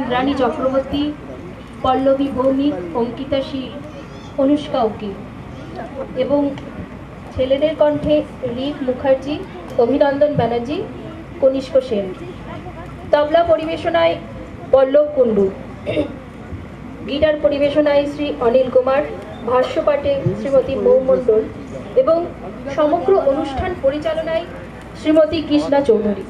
ইন্দ্রাণী চক্রবর্তী, পল্লবী ভৌমিক, অঙ্কিতা শীল, অনুষ্কা উকিল এবং ছেলেদের কণ্ঠে রিক মুখার্জি, অভিনন্দন ব্যানার্জি, কনিষ্ক সেন। তবলা পরিবেশনায় পল্লব কুণ্ডু, গিটার পরিবেশনায় শ্রী অনিল কুমার, ভাষ্যপাঠে শ্রীমতী মৌ মণ্ডল এবং সমগ্র অনুষ্ঠান পরিচালনায় শ্রীমতী কৃষ্ণা চৌধুরী।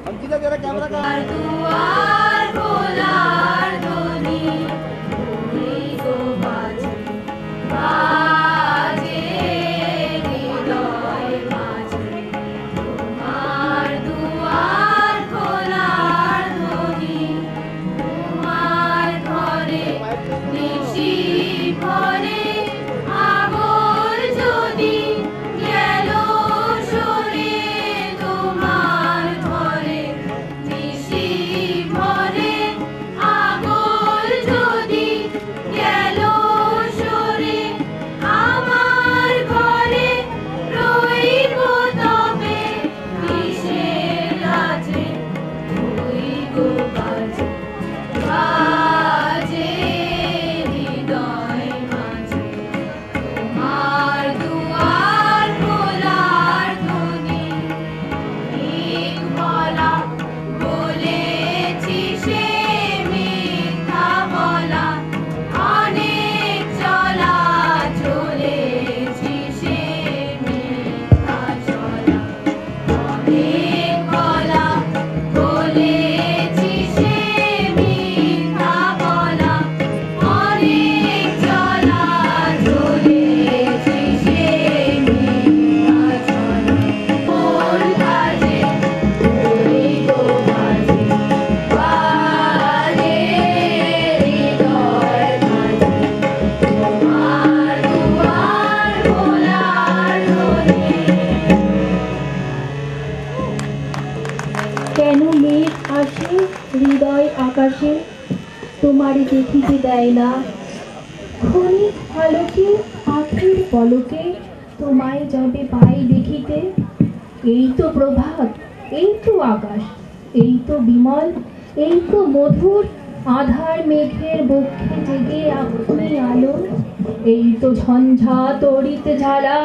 তোমারে দেখিতে দেয় না, ক্ষণিক আলোকে আখির পলকে তোমায় যবে পাই দেখিতে। এই তো প্রভাত, এই তো আকাশ, এই তো বিমল, এই তো মধুর, আধার মেঘের বক্ষে জেগে আপনি আলো, এই তো ঝঞ্ঝা তড়িতে ঝালা।